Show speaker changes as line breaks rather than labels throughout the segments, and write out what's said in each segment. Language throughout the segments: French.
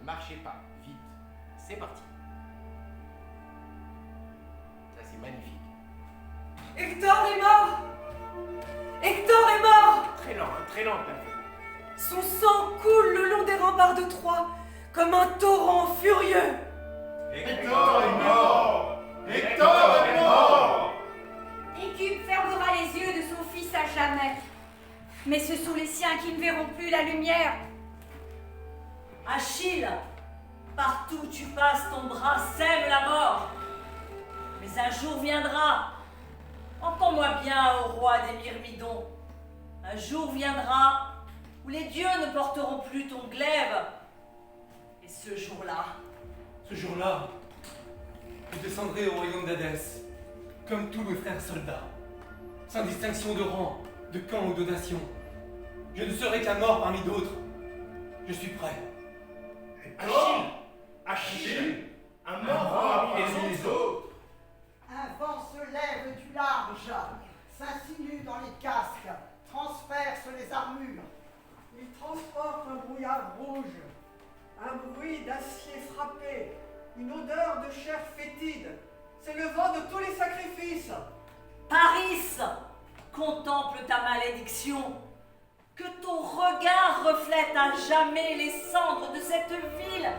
marchez pas, vite. C'est parti. Ça, c'est magnifique.
Hector est mort! Hector est mort!
Très lent, ta fille.
Son sang coule le long des remparts de Troie, comme un torrent furieux.
Hector est mort! Hector est mort!
Écume fermera les yeux de son fils à jamais. Mais ce sont les siens qui ne verront plus la lumière.
Achille, partout où tu passes, ton bras sème la mort. Mais un jour viendra. Entends-moi bien, ô roi des Myrmidons. Un jour viendra où les dieux ne porteront plus ton glaive. Et ce jour-là,
Ce jour-là, je descendrai au royaume d'Hadès, comme tous mes frères soldats, sans distinction de rang, de camp ou de nation. Je ne serai qu'un mort parmi d'autres. Je suis prêt.
Achille! Un mort parmi les autres!
Un vent se lève du large, s'insinue dans les casques, transperce les armures.
Il transporte un brouillard rouge, un bruit d'acier frappé, une odeur de chair fétide. C'est le vent de tous les sacrifices.
Paris, contemple ta malédiction. Que ton regard reflète à jamais les cendres de cette ville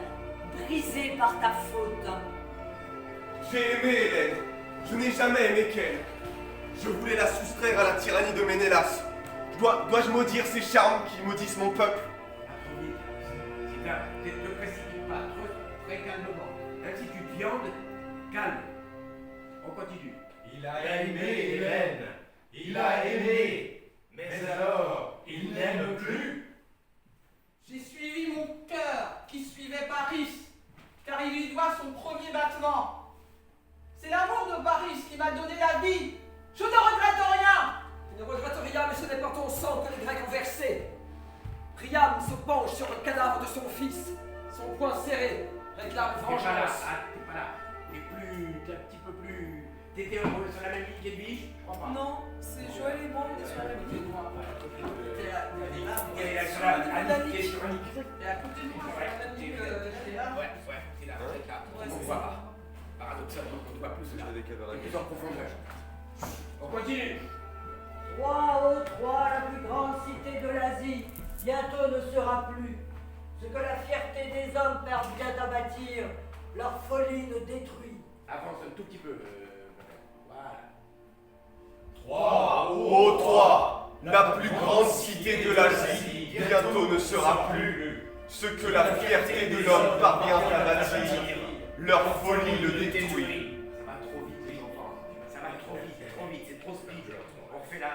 brisée par ta faute.
J'ai aimé Hélène. Je n'ai jamais aimé qu'elle. Je voulais la soustraire à la tyrannie de Ménélas. Dois-je maudire ces charmes qui maudissent mon peuple?
Trop vite. Ne te précipite pas, très calmement. Même si tu te viandes, calme. On continue.
Il a aimé Hélène. Il a aimé. Mais alors, il n'aime plus.
J'ai suivi mon cœur qui suivait Paris, car il lui doit son premier battement. C'est l'amour de Paris qui m'a donné la vie. Je ne regrette rien.
Il ne regrette rien, mais ce n'est pas ton sang que les Grecs ont versé. Priam se penche sur le cadavre de son fils. Son poing serré réclame
T'es pas là,
vengeance.
t'es pas là. T'es un petit peu plus. T'étais sur la même ligne qu'Edwige? Je crois pas.
Non, c'est Joël et moi, on est sur la même ligne.
Elle est là sur la Annick qui est sur Annick.
Et à côté de moi, sur la même ligne que j'étais là.
Ouais, t'es là, t'es là. On voit pas. Paradoxalement, on ne voit plus là. Plus en profondeur. On continue.
Roi, ô Troie, la plus grande cité de l'Asie, bientôt ne sera plus. Ce que la fierté des hommes parvient à bâtir, leur folie le détruit.
Avance un tout petit peu. Voilà.
Troie,
Ô Troie, la plus grande cité de l'Asie, bientôt ne sera plus. Ce que la fierté de l'homme parvient à bâtir, leur folie le détruit.
Ça va trop vite, les enfants. Ça va trop vite, c'est trop speed. On refait la